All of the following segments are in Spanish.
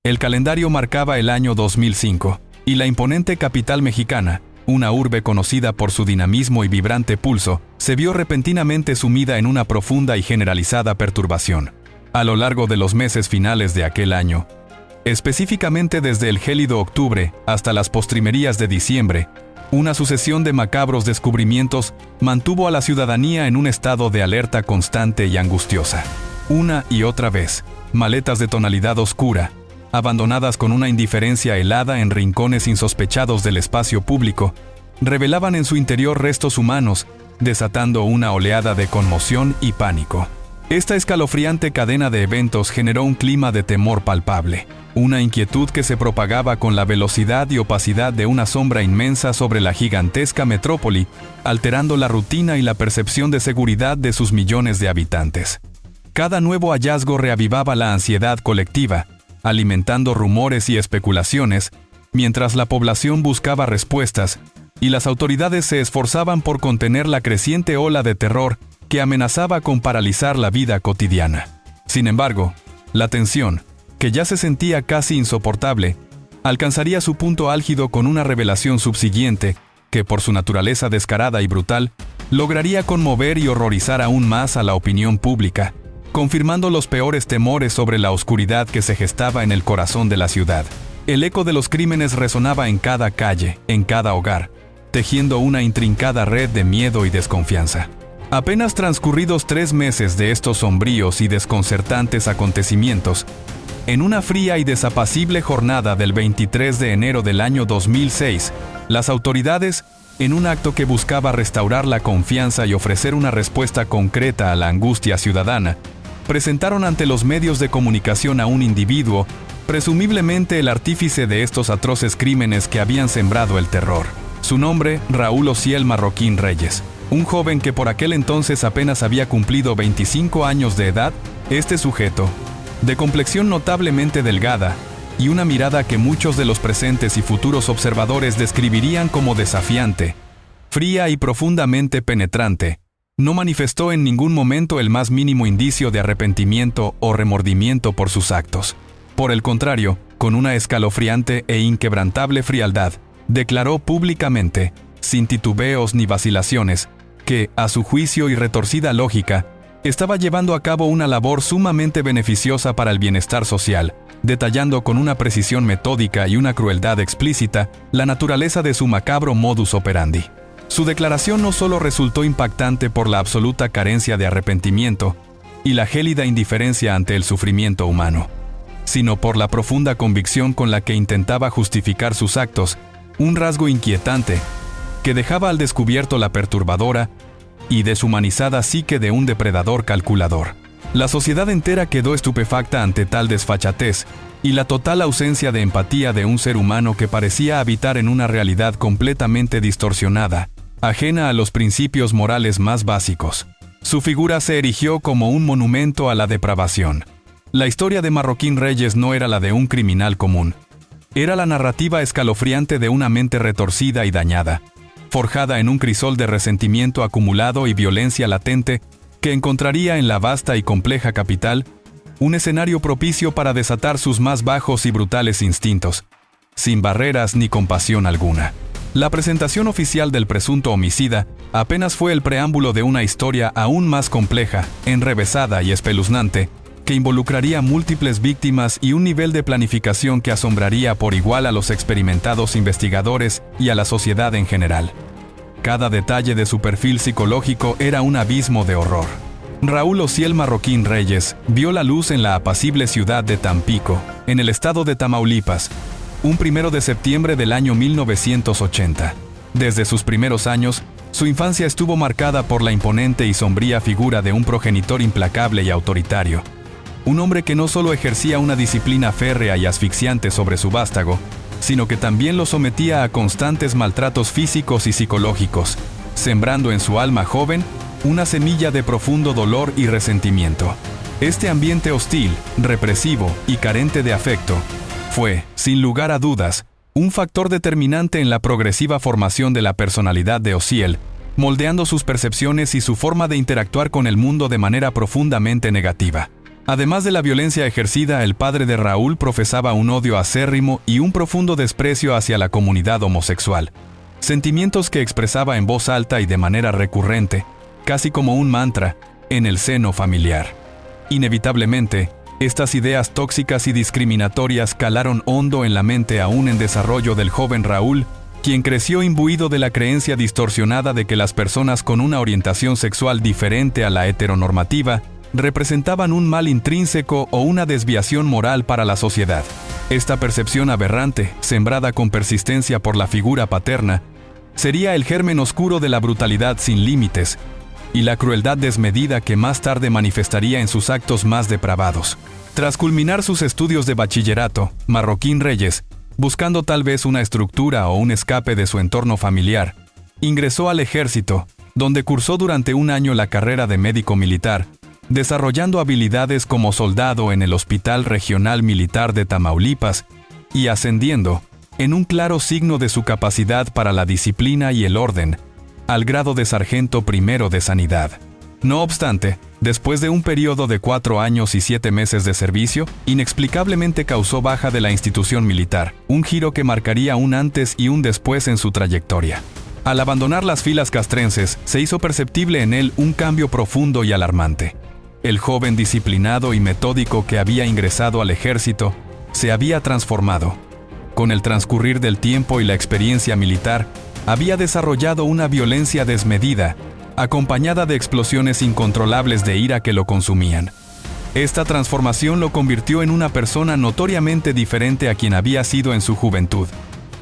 El calendario marcaba el año 2005, y la imponente capital mexicana, una urbe conocida por su dinamismo y vibrante pulso, se vio repentinamente sumida en una profunda y generalizada perturbación. A lo largo de los meses finales de aquel año, específicamente desde el gélido octubre hasta las postrimerías de diciembre, una sucesión de macabros descubrimientos mantuvo a la ciudadanía en un estado de alerta constante y angustiosa. Una y otra vez, maletas de tonalidad oscura, abandonadas con una indiferencia helada en rincones insospechados del espacio público, revelaban en su interior restos humanos, desatando una oleada de conmoción y pánico. Esta escalofriante cadena de eventos generó un clima de temor palpable, una inquietud que se propagaba con la velocidad y opacidad de una sombra inmensa sobre la gigantesca metrópoli, alterando la rutina y la percepción de seguridad de sus millones de habitantes. Cada nuevo hallazgo reavivaba la ansiedad colectiva, alimentando rumores y especulaciones, mientras la población buscaba respuestas y las autoridades se esforzaban por contener la creciente ola de terror que amenazaba con paralizar la vida cotidiana. Sin embargo, la tensión, que ya se sentía casi insoportable, alcanzaría su punto álgido con una revelación subsiguiente que, por su naturaleza descarada y brutal, lograría conmover y horrorizar aún más a la opinión pública, confirmando los peores temores sobre la oscuridad que se gestaba en el corazón de la ciudad. El eco de los crímenes resonaba en cada calle, en cada hogar, tejiendo una intrincada red de miedo y desconfianza. Apenas transcurridos 3 meses de estos sombríos y desconcertantes acontecimientos, en una fría y desapacible jornada del 23 de enero del año 2006, las autoridades, en un acto que buscaba restaurar la confianza y ofrecer una respuesta concreta a la angustia ciudadana, presentaron ante los medios de comunicación a un individuo, presumiblemente el artífice de estos atroces crímenes que habían sembrado el terror. Su nombre, Raúl Ociel Marroquín Reyes. Un joven que por aquel entonces apenas había cumplido 25 años de edad, este sujeto, de complexión notablemente delgada, y una mirada que muchos de los presentes y futuros observadores describirían como desafiante, fría y profundamente penetrante, no manifestó en ningún momento el más mínimo indicio de arrepentimiento o remordimiento por sus actos. Por el contrario, con una escalofriante e inquebrantable frialdad, declaró públicamente, sin titubeos ni vacilaciones, que, a su juicio y retorcida lógica, estaba llevando a cabo una labor sumamente beneficiosa para el bienestar social, detallando con una precisión metódica y una crueldad explícita la naturaleza de su macabro modus operandi. Su declaración no solo resultó impactante por la absoluta carencia de arrepentimiento y la gélida indiferencia ante el sufrimiento humano, sino por la profunda convicción con la que intentaba justificar sus actos, un rasgo inquietante que dejaba al descubierto la perturbadora y deshumanizada psique de un depredador calculador. La sociedad entera quedó estupefacta ante tal desfachatez y la total ausencia de empatía de un ser humano que parecía habitar en una realidad completamente distorsionada, ajena a los principios morales más básicos. Su figura se erigió como un monumento a la depravación. La historia de Marroquín Reyes no era la de un criminal común. Era la narrativa escalofriante de una mente retorcida y dañada, forjada en un crisol de resentimiento acumulado y violencia latente, que encontraría en la vasta y compleja capital un escenario propicio para desatar sus más bajos y brutales instintos, sin barreras ni compasión alguna. La presentación oficial del presunto homicida apenas fue el preámbulo de una historia aún más compleja, enrevesada y espeluznante, que involucraría múltiples víctimas y un nivel de planificación que asombraría por igual a los experimentados investigadores y a la sociedad en general. Cada detalle de su perfil psicológico era un abismo de horror. Raúl Ociel Marroquín Reyes vio la luz en la apacible ciudad de Tampico, en el estado de Tamaulipas, un 1 de septiembre del año 1980. Desde sus primeros años, su infancia estuvo marcada por la imponente y sombría figura de un progenitor implacable y autoritario. Un hombre que no solo ejercía una disciplina férrea y asfixiante sobre su vástago, sino que también lo sometía a constantes maltratos físicos y psicológicos, sembrando en su alma joven una semilla de profundo dolor y resentimiento. Este ambiente hostil, represivo y carente de afecto fue, sin lugar a dudas, un factor determinante en la progresiva formación de la personalidad de Ociel, moldeando sus percepciones y su forma de interactuar con el mundo de manera profundamente negativa. Además de la violencia ejercida, el padre de Raúl profesaba un odio acérrimo y un profundo desprecio hacia la comunidad homosexual, sentimientos que expresaba en voz alta y de manera recurrente, casi como un mantra, en el seno familiar. Inevitablemente, estas ideas tóxicas y discriminatorias calaron hondo en la mente aún en desarrollo del joven Raúl, quien creció imbuido de la creencia distorsionada de que las personas con una orientación sexual diferente a la heteronormativa representaban un mal intrínseco o una desviación moral para la sociedad. Esta percepción aberrante, sembrada con persistencia por la figura paterna, sería el germen oscuro de la brutalidad sin límites y la crueldad desmedida que más tarde manifestaría en sus actos más depravados. Tras culminar sus estudios de bachillerato, Marroquín Reyes, buscando tal vez una estructura o un escape de su entorno familiar, ingresó al ejército, donde cursó durante un año la carrera de médico militar, desarrollando habilidades como soldado en el Hospital Regional Militar de Tamaulipas y ascendiendo, en un claro signo de su capacidad para la disciplina y el orden, al grado de sargento primero de sanidad. No obstante, después de un periodo de 4 años y 7 meses de servicio, inexplicablemente causó baja de la institución militar, un giro que marcaría un antes y un después en su trayectoria. Al abandonar las filas castrenses, se hizo perceptible en él un cambio profundo y alarmante. El joven disciplinado y metódico que había ingresado al ejército se había transformado. Con el transcurrir del tiempo y la experiencia militar, había desarrollado una violencia desmedida, acompañada de explosiones incontrolables de ira que lo consumían. Esta transformación lo convirtió en una persona notoriamente diferente a quien había sido en su juventud,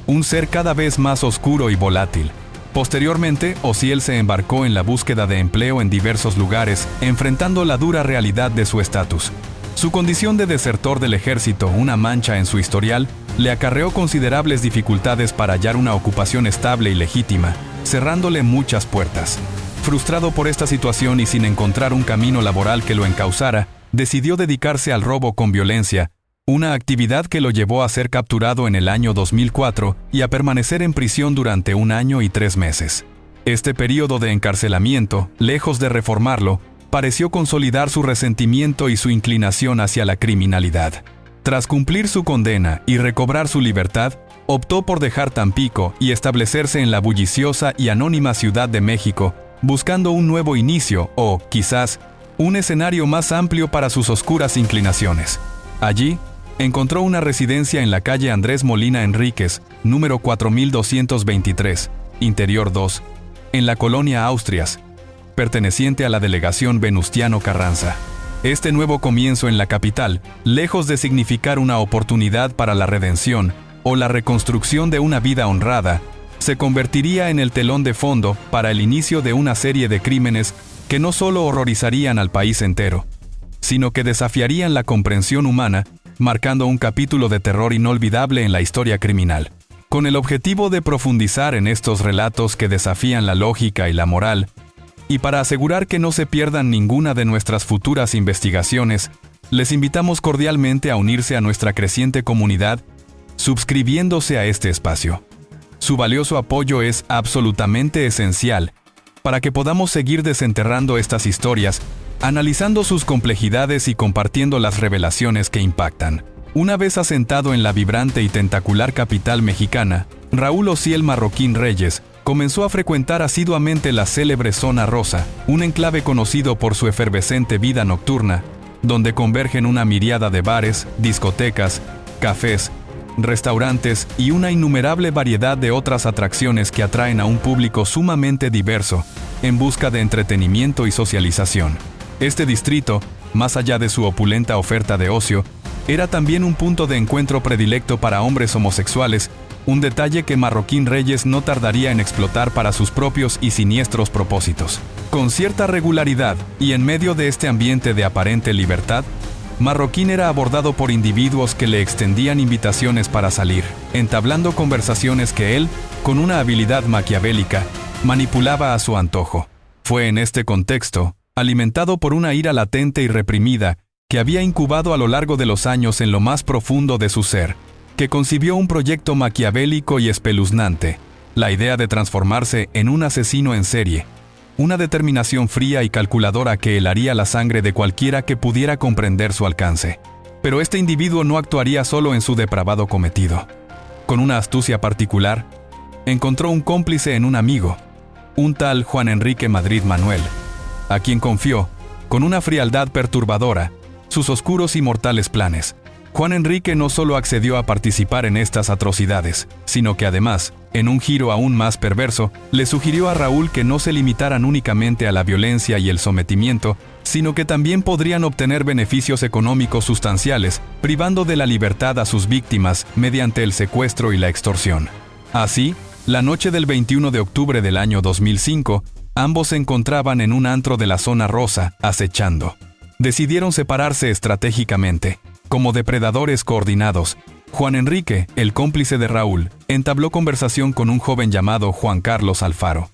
un ser cada vez más oscuro y volátil. Posteriormente, Osiel se embarcó en la búsqueda de empleo en diversos lugares, enfrentando la dura realidad de su estatus. Su condición de desertor del ejército, una mancha en su historial, le acarreó considerables dificultades para hallar una ocupación estable y legítima, cerrándole muchas puertas. Frustrado por esta situación y sin encontrar un camino laboral que lo encauzara, decidió dedicarse al robo con violencia, una actividad que lo llevó a ser capturado en el año 2004 y a permanecer en prisión durante 1 año y 3 meses. Este periodo de encarcelamiento, lejos de reformarlo, pareció consolidar su resentimiento y su inclinación hacia la criminalidad. Tras cumplir su condena y recobrar su libertad, optó por dejar Tampico y establecerse en la bulliciosa y anónima Ciudad de México, buscando un nuevo inicio o, quizás, un escenario más amplio para sus oscuras inclinaciones. Allí, encontró una residencia en la calle Andrés Molina Enríquez, número 4223, Interior 2, en la colonia Austrias, perteneciente a la delegación Venustiano Carranza. Este nuevo comienzo en la capital, lejos de significar una oportunidad para la redención o la reconstrucción de una vida honrada, se convertiría en el telón de fondo para el inicio de una serie de crímenes que no solo horrorizarían al país entero, sino que desafiarían la comprensión humana, marcando un capítulo de terror inolvidable en la historia criminal. Con el objetivo de profundizar en estos relatos que desafían la lógica y la moral, y para asegurar que no se pierdan ninguna de nuestras futuras investigaciones, les invitamos cordialmente a unirse a nuestra creciente comunidad, suscribiéndose a este espacio. Su valioso apoyo es absolutamente esencial para que podamos seguir desenterrando estas historias, analizando sus complejidades y compartiendo las revelaciones que impactan. Una vez asentado en la vibrante y tentacular capital mexicana, Raúl Osiel Marroquín Reyes comenzó a frecuentar asiduamente la célebre Zona Rosa, un enclave conocido por su efervescente vida nocturna, donde convergen una miríada de bares, discotecas, cafés, restaurantes y una innumerable variedad de otras atracciones que atraen a un público sumamente diverso, en busca de entretenimiento y socialización. Este distrito, más allá de su opulenta oferta de ocio, era también un punto de encuentro predilecto para hombres homosexuales, un detalle que Marroquín Reyes no tardaría en explotar para sus propios y siniestros propósitos. Con cierta regularidad, y en medio de este ambiente de aparente libertad, Marroquín era abordado por individuos que le extendían invitaciones para salir, entablando conversaciones que él, con una habilidad maquiavélica, manipulaba a su antojo. Fue en este contexto, alimentado por una ira latente y reprimida, que había incubado a lo largo de los años en lo más profundo de su ser, que concibió un proyecto maquiavélico y espeluznante, la idea de transformarse en un asesino en serie, una determinación fría y calculadora que helaría la sangre de cualquiera que pudiera comprender su alcance. Pero este individuo no actuaría solo en su depravado cometido. Con una astucia particular, encontró un cómplice en un amigo, un tal Juan Enrique Madrid Manuel, a quien confió, con una frialdad perturbadora, sus oscuros y mortales planes. Juan Enrique no solo accedió a participar en estas atrocidades, sino que además, en un giro aún más perverso, le sugirió a Raúl que no se limitaran únicamente a la violencia y el sometimiento, sino que también podrían obtener beneficios económicos sustanciales, privando de la libertad a sus víctimas mediante el secuestro y la extorsión. Así, la noche del 21 de octubre del año 2005, ambos se encontraban en un antro de la zona rosa, acechando. Decidieron separarse estratégicamente. Como depredadores coordinados, Juan Enrique, el cómplice de Raúl, entabló conversación con un joven llamado Juan Carlos Alfaro.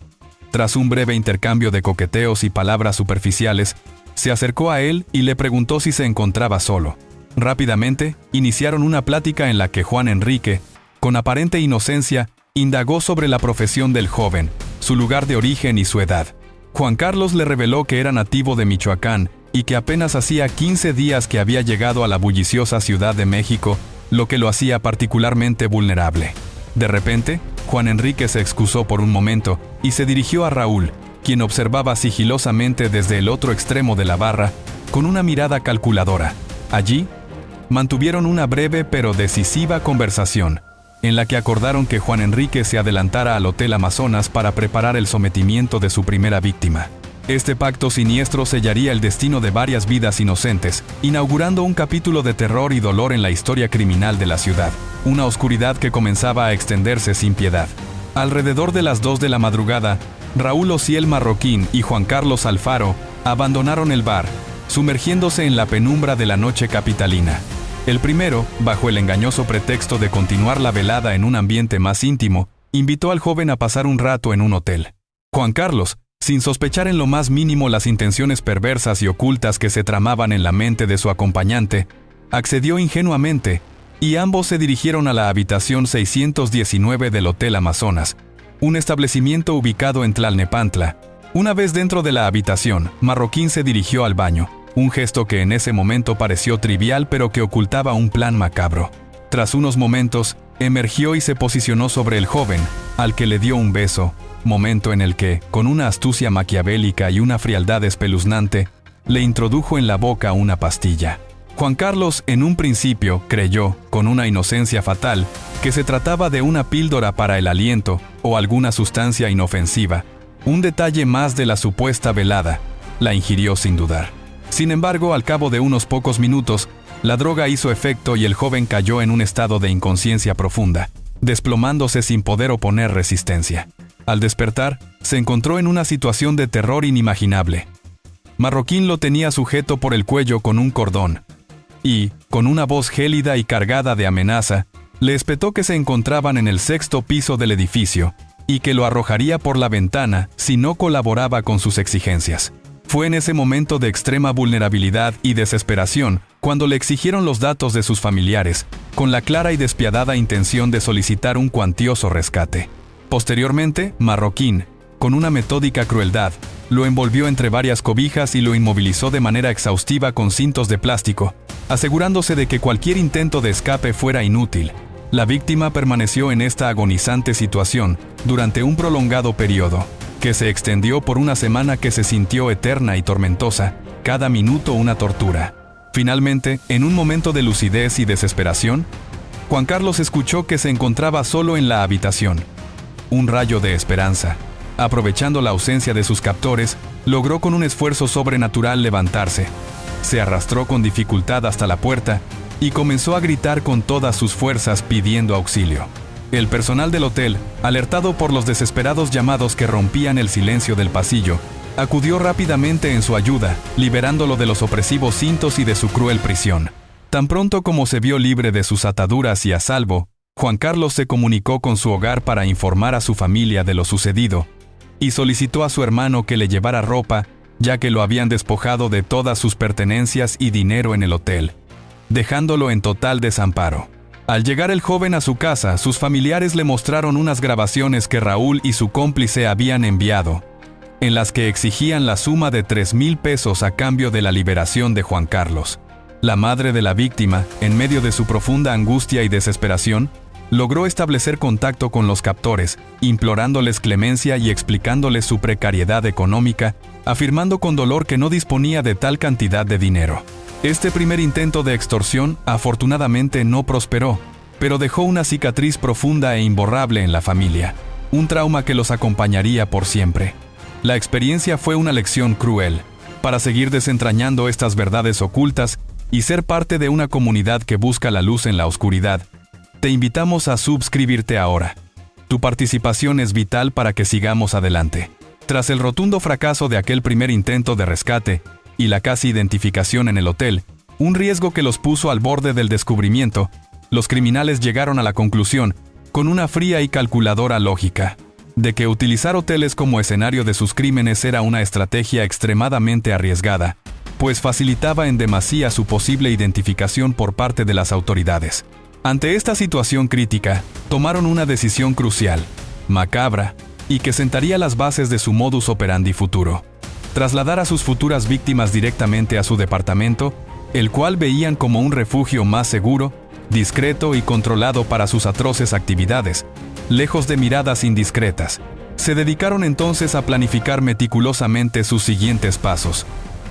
Tras un breve intercambio de coqueteos y palabras superficiales, se acercó a él y le preguntó si se encontraba solo. Rápidamente, iniciaron una plática en la que Juan Enrique, con aparente inocencia, indagó sobre la profesión del joven, su lugar de origen y su edad. Juan Carlos le reveló que era nativo de Michoacán y que apenas hacía 15 días que había llegado a la bulliciosa Ciudad de México, lo que lo hacía particularmente vulnerable. De repente, Juan Enrique se excusó por un momento y se dirigió a Raúl, quien observaba sigilosamente desde el otro extremo de la barra, con una mirada calculadora. Allí, mantuvieron una breve pero decisiva conversación, en la que acordaron que Juan Enrique se adelantara al Hotel Amazonas para preparar el sometimiento de su primera víctima. Este pacto siniestro sellaría el destino de varias vidas inocentes, inaugurando un capítulo de terror y dolor en la historia criminal de la ciudad, una oscuridad que comenzaba a extenderse sin piedad. Alrededor de las 2 de la madrugada, Raúl Ociel Marroquín y Juan Carlos Alfaro abandonaron el bar, sumergiéndose en la penumbra de la noche capitalina. El primero, bajo el engañoso pretexto de continuar la velada en un ambiente más íntimo, invitó al joven a pasar un rato en un hotel. Juan Carlos, sin sospechar en lo más mínimo las intenciones perversas y ocultas que se tramaban en la mente de su acompañante, accedió ingenuamente, y ambos se dirigieron a la habitación 619 del Hotel Amazonas, un establecimiento ubicado en Tlalnepantla. Una vez dentro de la habitación, Marroquín se dirigió al baño, un gesto que en ese momento pareció trivial pero que ocultaba un plan macabro. Tras unos momentos, emergió y se posicionó sobre el joven, al que le dio un beso, momento en el que, con una astucia maquiavélica y una frialdad espeluznante, le introdujo en la boca una pastilla. Juan Carlos, en un principio, creyó, con una inocencia fatal, que se trataba de una píldora para el aliento o alguna sustancia inofensiva, un detalle más de la supuesta velada. La ingirió sin dudar. Sin embargo, al cabo de unos pocos minutos, la droga hizo efecto y el joven cayó en un estado de inconsciencia profunda, desplomándose sin poder oponer resistencia. Al despertar, se encontró en una situación de terror inimaginable. Marroquín lo tenía sujeto por el cuello con un cordón y, con una voz gélida y cargada de amenaza, le espetó que se encontraban en el 6º piso del edificio y que lo arrojaría por la ventana si no colaboraba con sus exigencias. Fue en ese momento de extrema vulnerabilidad y desesperación cuando le exigieron los datos de sus familiares, con la clara y despiadada intención de solicitar un cuantioso rescate. Posteriormente, Marroquín, con una metódica crueldad, lo envolvió entre varias cobijas y lo inmovilizó de manera exhaustiva con cintos de plástico, asegurándose de que cualquier intento de escape fuera inútil. La víctima permaneció en esta agonizante situación durante un prolongado periodo, que se extendió por una semana que se sintió eterna y tormentosa, cada minuto una tortura. Finalmente, en un momento de lucidez y desesperación, Juan Carlos escuchó que se encontraba solo en la habitación. Un rayo de esperanza. Aprovechando la ausencia de sus captores, logró con un esfuerzo sobrenatural levantarse. Se arrastró con dificultad hasta la puerta y comenzó a gritar con todas sus fuerzas pidiendo auxilio. El personal del hotel, alertado por los desesperados llamados que rompían el silencio del pasillo, acudió rápidamente en su ayuda, liberándolo de los opresivos cintos y de su cruel prisión. Tan pronto como se vio libre de sus ataduras y a salvo, Juan Carlos se comunicó con su hogar para informar a su familia de lo sucedido y solicitó a su hermano que le llevara ropa, ya que lo habían despojado de todas sus pertenencias y dinero en el hotel, dejándolo en total desamparo. Al llegar el joven a su casa, sus familiares le mostraron unas grabaciones que Raúl y su cómplice habían enviado, en las que exigían la suma de 3,000 pesos a cambio de la liberación de Juan Carlos. La madre de la víctima, en medio de su profunda angustia y desesperación, logró establecer contacto con los captores, implorándoles clemencia y explicándoles su precariedad económica, afirmando con dolor que no disponía de tal cantidad de dinero. Este primer intento de extorsión afortunadamente no prosperó, pero dejó una cicatriz profunda e imborrable en la familia, un trauma que los acompañaría por siempre. La experiencia fue una lección cruel. Para seguir desentrañando estas verdades ocultas y ser parte de una comunidad que busca la luz en la oscuridad, te invitamos a suscribirte ahora. Tu participación es vital para que sigamos adelante. Tras el rotundo fracaso de aquel primer intento de rescate y la casi identificación en el hotel, un riesgo que los puso al borde del descubrimiento, los criminales llegaron a la conclusión, con una fría y calculadora lógica, de que utilizar hoteles como escenario de sus crímenes era una estrategia extremadamente arriesgada, pues facilitaba en demasía su posible identificación por parte de las autoridades. Ante esta situación crítica, tomaron una decisión crucial, macabra, y que sentaría las bases de su modus operandi futuro: trasladar a sus futuras víctimas directamente a su departamento, el cual veían como un refugio más seguro, discreto y controlado para sus atroces actividades, lejos de miradas indiscretas. Se dedicaron entonces a planificar meticulosamente sus siguientes pasos,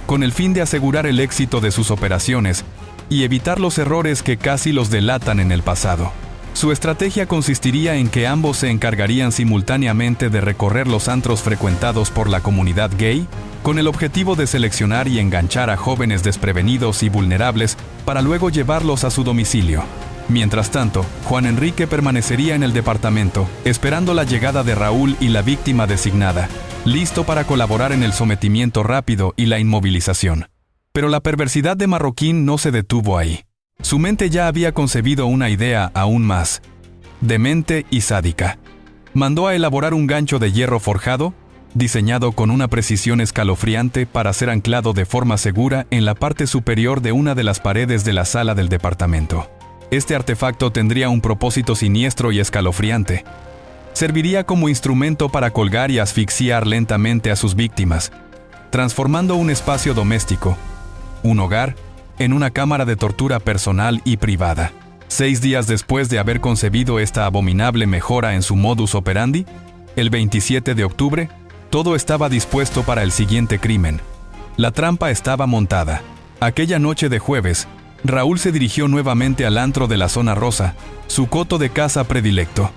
con el fin de asegurar el éxito de sus operaciones y evitar los errores que casi los delatan en el pasado. Su estrategia consistiría en que ambos se encargarían simultáneamente de recorrer los antros frecuentados por la comunidad gay, con el objetivo de seleccionar y enganchar a jóvenes desprevenidos y vulnerables para luego llevarlos a su domicilio. Mientras tanto, Juan Enrique permanecería en el departamento, esperando la llegada de Raúl y la víctima designada, listo para colaborar en el sometimiento rápido y la inmovilización. Pero la perversidad de Marroquín no se detuvo ahí. Su mente ya había concebido una idea aún más demente y sádica. Mandó a elaborar un gancho de hierro forjado, diseñado con una precisión escalofriante para ser anclado de forma segura en la parte superior de una de las paredes de la sala del departamento. Este artefacto tendría un propósito siniestro y escalofriante. Serviría como instrumento para colgar y asfixiar lentamente a sus víctimas, transformando un espacio doméstico, un hogar, en una cámara de tortura personal y privada. 6 días después de haber concebido esta abominable mejora en su modus operandi, el 27 de octubre, todo estaba dispuesto para el siguiente crimen. La trampa estaba montada. Aquella noche de jueves, Raúl se dirigió nuevamente al antro de la Zona Rosa, su coto de caza predilecto.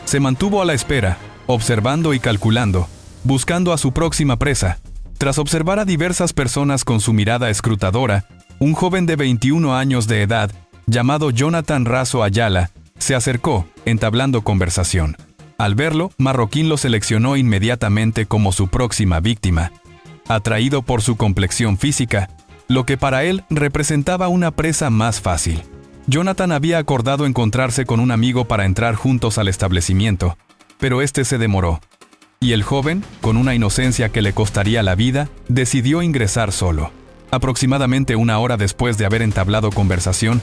Se mantuvo a la espera, observando y calculando, buscando a su próxima presa. Tras observar a diversas personas con su mirada escrutadora, un joven de 21 años de edad, llamado Jonathan Razo Ayala, se acercó, entablando conversación. Al verlo, Marroquín lo seleccionó inmediatamente como su próxima víctima, atraído por su complexión física, lo que para él representaba una presa más fácil. Jonathan había acordado encontrarse con un amigo para entrar juntos al establecimiento, pero este se demoró, y el joven, con una inocencia que le costaría la vida, decidió ingresar solo. Aproximadamente 1 hora después de haber entablado conversación,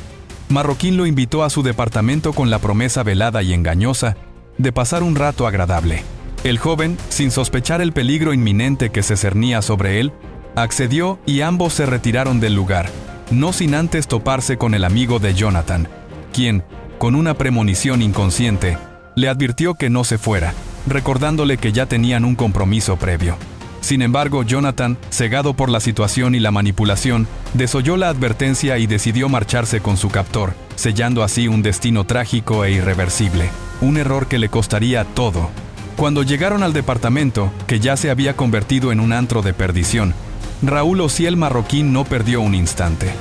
Marroquín lo invitó a su departamento con la promesa velada y engañosa de pasar un rato agradable. El joven, sin sospechar el peligro inminente que se cernía sobre él, accedió y ambos se retiraron del lugar, no sin antes toparse con el amigo de Jonathan, quien, con una premonición inconsciente, le advirtió que no se fuera, recordándole que ya tenían un compromiso previo. Sin embargo, Jonathan, cegado por la situación y la manipulación, desoyó la advertencia y decidió marcharse con su captor, sellando así un destino trágico e irreversible, un error que le costaría todo. Cuando llegaron al departamento, que ya se había convertido en un antro de perdición, Raúl Ociel Marroquín no perdió un instante.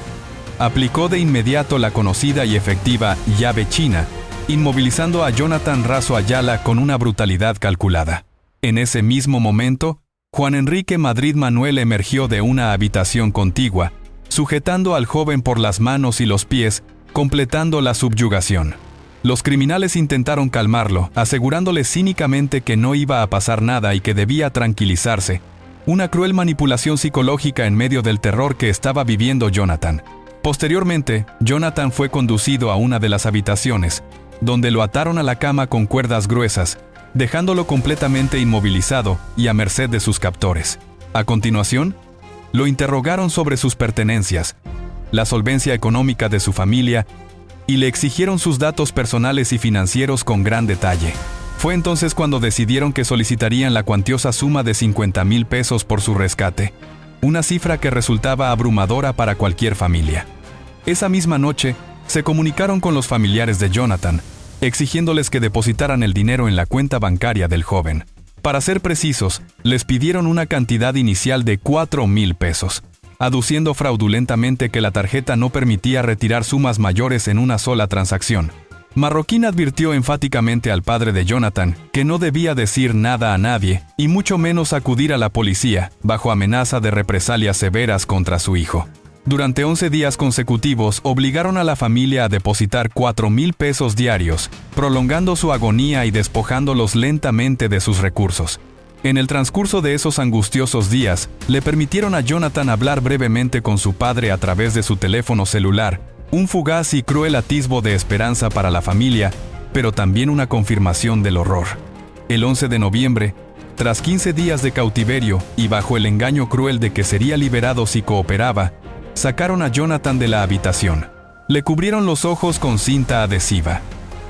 Aplicó de inmediato la conocida y efectiva llave china, inmovilizando a Jonathan Razo Ayala con una brutalidad calculada. En ese mismo momento, Juan Enrique Madrid Manuel emergió de una habitación contigua, sujetando al joven por las manos y los pies, completando la subyugación. Los criminales intentaron calmarlo, asegurándole cínicamente que no iba a pasar nada y que debía tranquilizarse. Una cruel manipulación psicológica en medio del terror que estaba viviendo Jonathan. Posteriormente, Jonathan fue conducido a una de las habitaciones, donde lo ataron a la cama con cuerdas gruesas, dejándolo completamente inmovilizado y a merced de sus captores. A continuación, lo interrogaron sobre sus pertenencias, la solvencia económica de su familia y le exigieron sus datos personales y financieros con gran detalle. Fue entonces cuando decidieron que solicitarían la cuantiosa suma de 50,000 pesos por su rescate, una cifra que resultaba abrumadora para cualquier familia. Esa misma noche, se comunicaron con los familiares de Jonathan, exigiéndoles que depositaran el dinero en la cuenta bancaria del joven. Para ser precisos, les pidieron una cantidad inicial de 4,000 pesos, aduciendo fraudulentamente que la tarjeta no permitía retirar sumas mayores en una sola transacción. Marroquín advirtió enfáticamente al padre de Jonathan que no debía decir nada a nadie, y mucho menos acudir a la policía, bajo amenaza de represalias severas contra su hijo. Durante 11 días consecutivos obligaron a la familia a depositar 4,000 pesos diarios, prolongando su agonía y despojándolos lentamente de sus recursos. En el transcurso de esos angustiosos días, le permitieron a Jonathan hablar brevemente con su padre a través de su teléfono celular, un fugaz y cruel atisbo de esperanza para la familia, pero también una confirmación del horror. El 11 de noviembre, tras 15 días de cautiverio y bajo el engaño cruel de que sería liberado si cooperaba, sacaron a Jonathan de la habitación. Le cubrieron los ojos con cinta adhesiva,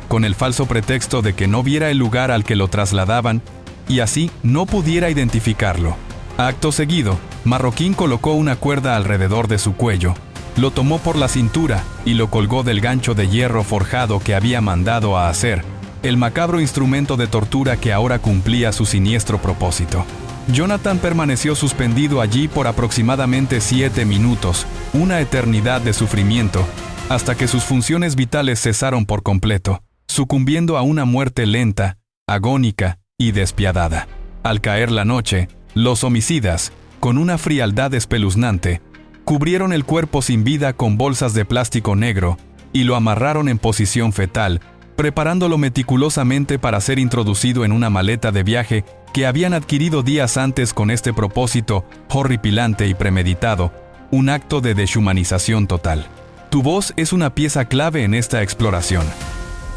con el falso pretexto de que no viera el lugar al que lo trasladaban y así no pudiera identificarlo. Acto seguido, Marroquín colocó una cuerda alrededor de su cuello, lo tomó por la cintura y lo colgó del gancho de hierro forjado que había mandado a hacer, el macabro instrumento de tortura que ahora cumplía su siniestro propósito. Jonathan permaneció suspendido allí por aproximadamente 7 minutos, una eternidad de sufrimiento, hasta que sus funciones vitales cesaron por completo, sucumbiendo a una muerte lenta, agónica y despiadada. Al caer la noche, los homicidas, con una frialdad espeluznante, cubrieron el cuerpo sin vida con bolsas de plástico negro y lo amarraron en posición fetal, preparándolo meticulosamente para ser introducido en una maleta de viaje que habían adquirido días antes con este propósito horripilante y premeditado, un acto de deshumanización total. Tu voz es una pieza clave en esta exploración.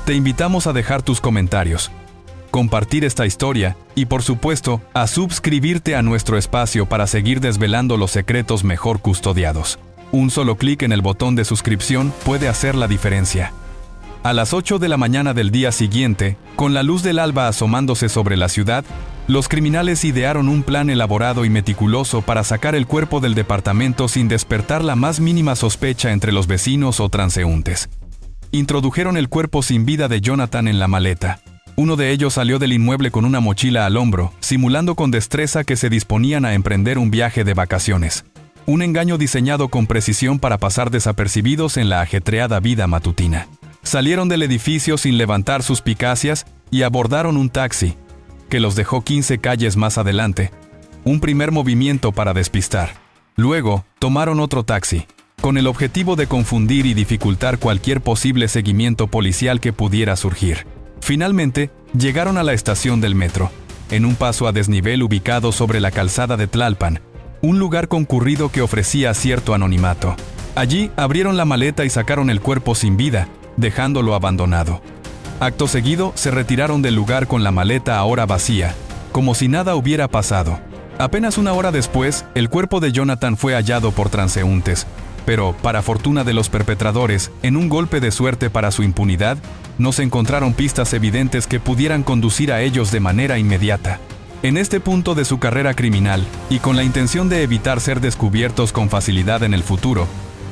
Te invitamos a dejar tus comentarios, compartir esta historia y, por supuesto, a suscribirte a nuestro espacio para seguir desvelando los secretos mejor custodiados. Un solo clic en el botón de suscripción puede hacer la diferencia. A las 8 de la mañana del día siguiente, con la luz del alba asomándose sobre la ciudad, los criminales idearon un plan elaborado y meticuloso para sacar el cuerpo del departamento sin despertar la más mínima sospecha entre los vecinos o transeúntes. Introdujeron el cuerpo sin vida de Jonathan en la maleta. Uno de ellos salió del inmueble con una mochila al hombro, simulando con destreza que se disponían a emprender un viaje de vacaciones. Un engaño diseñado con precisión para pasar desapercibidos en la ajetreada vida matutina. Salieron del edificio sin levantar suspicacias y abordaron un taxi, que los dejó 15 calles más adelante, un primer movimiento para despistar. Luego, tomaron otro taxi, con el objetivo de confundir y dificultar cualquier posible seguimiento policial que pudiera surgir. Finalmente, llegaron a la estación del metro, en un paso a desnivel ubicado sobre la calzada de Tlalpan, un lugar concurrido que ofrecía cierto anonimato. Allí abrieron la maleta y sacaron el cuerpo sin vida, dejándolo abandonado. Acto seguido, se retiraron del lugar con la maleta ahora vacía, como si nada hubiera pasado. Apenas una hora después, el cuerpo de Jonathan fue hallado por transeúntes, pero, para fortuna de los perpetradores, en un golpe de suerte para su impunidad, no se encontraron pistas evidentes que pudieran conducir a ellos de manera inmediata. En este punto de su carrera criminal, y con la intención de evitar ser descubiertos con facilidad en el futuro,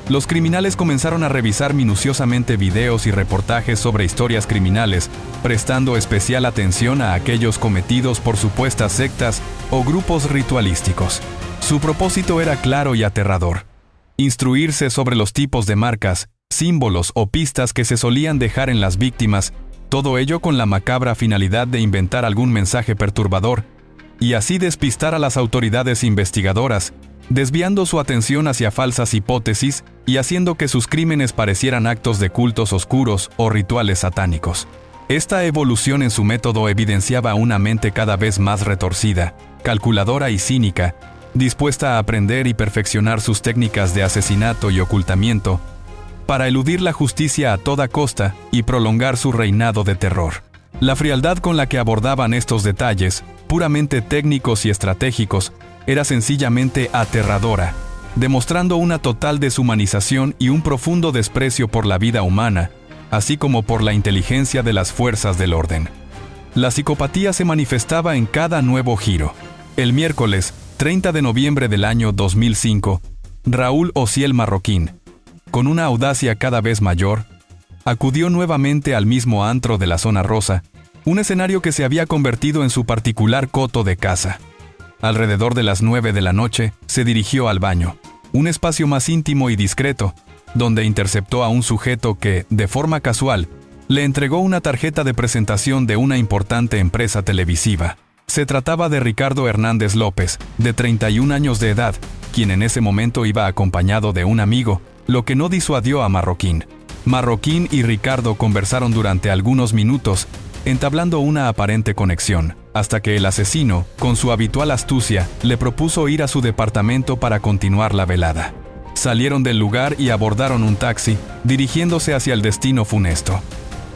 los criminales comenzaron a revisar minuciosamente videos y reportajes sobre historias criminales, prestando especial atención a aquellos cometidos por supuestas sectas o grupos ritualísticos. Su propósito era claro y aterrador: instruirse sobre los tipos de marcas, símbolos o pistas que se solían dejar en las víctimas, todo ello con la macabra finalidad de inventar algún mensaje perturbador, y así despistar a las autoridades investigadoras, desviando su atención hacia falsas hipótesis y haciendo que sus crímenes parecieran actos de cultos oscuros o rituales satánicos. Esta evolución en su método evidenciaba una mente cada vez más retorcida, calculadora y cínica, dispuesta a aprender y perfeccionar sus técnicas de asesinato y ocultamiento, para eludir la justicia a toda costa y prolongar su reinado de terror. La frialdad con la que abordaban estos detalles, puramente técnicos y estratégicos, era sencillamente aterradora, demostrando una total deshumanización y un profundo desprecio por la vida humana, así como por la inteligencia de las fuerzas del orden. La psicopatía se manifestaba en cada nuevo giro. El miércoles, 30 de noviembre del año 2005, Raúl Ociel Marroquín, con una audacia cada vez mayor, acudió nuevamente al mismo antro de la Zona Rosa, un escenario que se había convertido en su particular coto de caza. Alrededor de las 9 de la noche, se dirigió al baño, un espacio más íntimo y discreto, donde interceptó a un sujeto que, de forma casual, le entregó una tarjeta de presentación de una importante empresa televisiva. Se trataba de Ricardo Hernández López, de 31 años de edad, quien en ese momento iba acompañado de un amigo, lo que no disuadió a Marroquín. Marroquín y Ricardo conversaron durante algunos minutos, entablando una aparente conexión, hasta que el asesino, con su habitual astucia, le propuso ir a su departamento para continuar la velada. Salieron del lugar y abordaron un taxi, dirigiéndose hacia el destino funesto.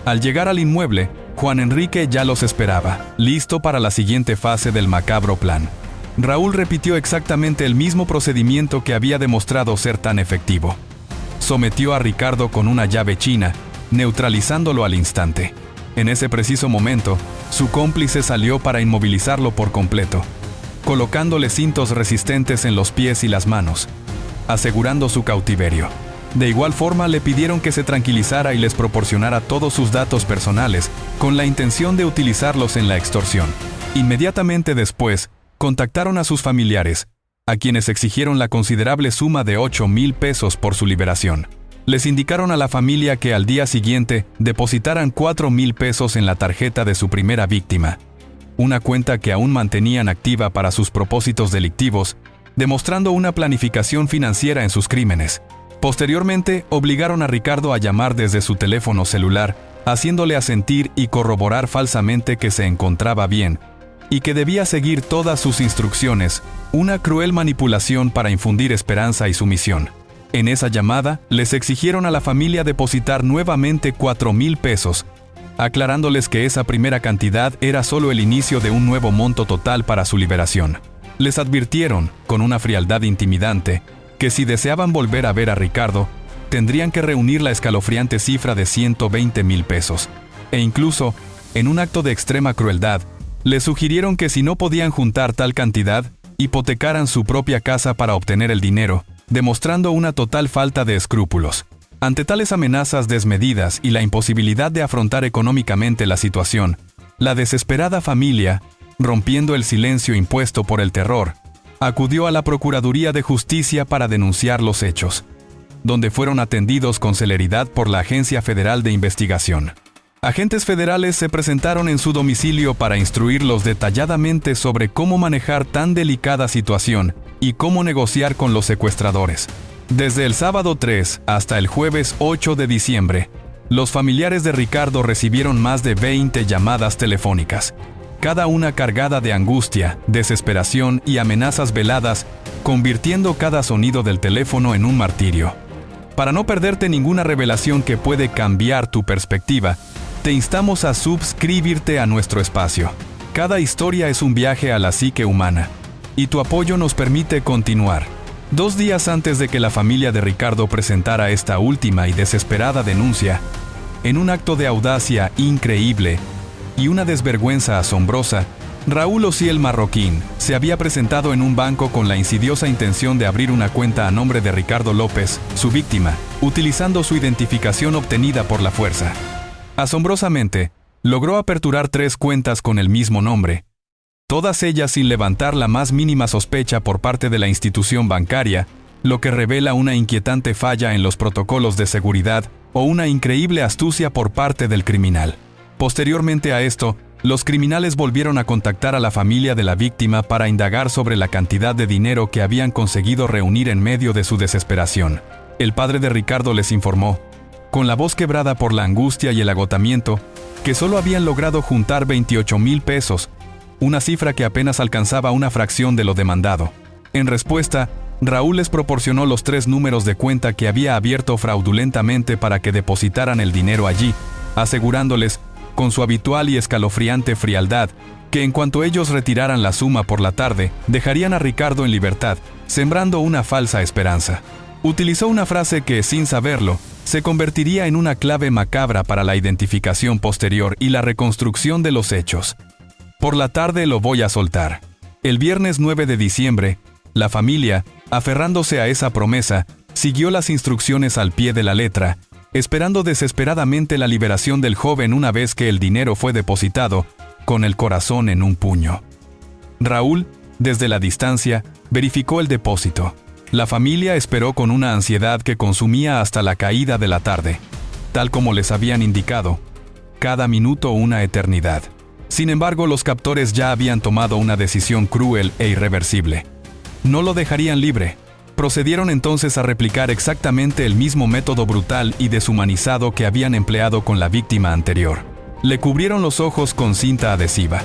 Al llegar al inmueble, Juan Enrique ya los esperaba, listo para la siguiente fase del macabro plan. Raúl repitió exactamente el mismo procedimiento que había demostrado ser tan efectivo. Sometió a Ricardo con una llave china, neutralizándolo al instante. En ese preciso momento, su cómplice salió para inmovilizarlo por completo, colocándole cintos resistentes en los pies y las manos, asegurando su cautiverio. De igual forma, le pidieron que se tranquilizara y les proporcionara todos sus datos personales, con la intención de utilizarlos en la extorsión. Inmediatamente después, contactaron a sus familiares, a quienes exigieron la considerable suma de 8,000 pesos por su liberación. Les indicaron a la familia que al día siguiente depositaran 4,000 pesos en la tarjeta de su primera víctima, una cuenta que aún mantenían activa para sus propósitos delictivos, demostrando una planificación financiera en sus crímenes. Posteriormente, obligaron a Ricardo a llamar desde su teléfono celular, haciéndole asentir y corroborar falsamente que se encontraba bien y que debía seguir todas sus instrucciones, una cruel manipulación para infundir esperanza y sumisión. En esa llamada, les exigieron a la familia depositar nuevamente 4,000 pesos, aclarándoles que esa primera cantidad era solo el inicio de un nuevo monto total para su liberación. Les advirtieron, con una frialdad intimidante, que si deseaban volver a ver a Ricardo, tendrían que reunir la escalofriante cifra de 120,000 pesos. E incluso, en un acto de extrema crueldad, les sugirieron que si no podían juntar tal cantidad, hipotecaran su propia casa para obtener el dinero, demostrando una total falta de escrúpulos. Ante tales amenazas desmedidas y la imposibilidad de afrontar económicamente la situación, la desesperada familia, rompiendo el silencio impuesto por el terror, acudió a la Procuraduría de Justicia para denunciar los hechos, donde fueron atendidos con celeridad por la Agencia Federal de Investigación. Agentes federales se presentaron en su domicilio para instruirlos detalladamente sobre cómo manejar tan delicada situación y cómo negociar con los secuestradores. Desde el sábado 3 hasta el jueves 8 de diciembre, los familiares de Ricardo recibieron más de 20 llamadas telefónicas, cada una cargada de angustia, desesperación y amenazas veladas, convirtiendo cada sonido del teléfono en un martirio. Para no perderte ninguna revelación que puede cambiar tu perspectiva, te instamos a suscribirte a nuestro espacio. Cada historia es un viaje a la psique humana, y tu apoyo nos permite continuar. 2 días antes de que la familia de Ricardo presentara esta última y desesperada denuncia, en un acto de audacia increíble y una desvergüenza asombrosa, Raúl Ociel Marroquín se había presentado en un banco con la insidiosa intención de abrir una cuenta a nombre de Ricardo López, su víctima, utilizando su identificación obtenida por la fuerza. Asombrosamente, logró aperturar 3 cuentas con el mismo nombre, todas ellas sin levantar la más mínima sospecha por parte de la institución bancaria, lo que revela una inquietante falla en los protocolos de seguridad o una increíble astucia por parte del criminal. Posteriormente a esto, los criminales volvieron a contactar a la familia de la víctima para indagar sobre la cantidad de dinero que habían conseguido reunir en medio de su desesperación. El padre de Ricardo les informó, con la voz quebrada por la angustia y el agotamiento, que solo habían logrado juntar 28,000 pesos, una cifra que apenas alcanzaba una fracción de lo demandado. En respuesta, Raúl les proporcionó los 3 números de cuenta que había abierto fraudulentamente para que depositaran el dinero allí, asegurándoles con su habitual y escalofriante frialdad, que en cuanto ellos retiraran la suma por la tarde, dejarían a Ricardo en libertad, sembrando una falsa esperanza. Utilizó una frase que, sin saberlo, se convertiría en una clave macabra para la identificación posterior y la reconstrucción de los hechos. Por la tarde lo voy a soltar. El viernes 9 de diciembre, la familia, aferrándose a esa promesa, siguió las instrucciones al pie de la letra, esperando desesperadamente la liberación del joven una vez que el dinero fue depositado, con el corazón en un puño. Raúl, desde la distancia, verificó el depósito. La familia esperó con una ansiedad que consumía hasta la caída de la tarde, tal como les habían indicado, cada minuto una eternidad. Sin embargo, los captores ya habían tomado una decisión cruel e irreversible. No lo dejarían libre. Procedieron entonces a replicar exactamente el mismo método brutal y deshumanizado que habían empleado con la víctima anterior. Le cubrieron los ojos con cinta adhesiva.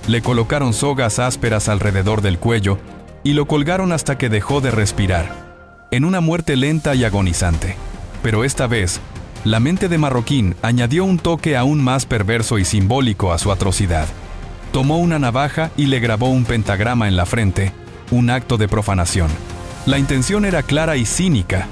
Le colocaron sogas ásperas alrededor del cuello y lo colgaron hasta que dejó de respirar, en una muerte lenta y agonizante. Pero esta vez, la mente de Marroquín añadió un toque aún más perverso y simbólico a su atrocidad. Tomó una navaja y le grabó un pentagrama en la frente, un acto de profanación. La intención era clara y cínica: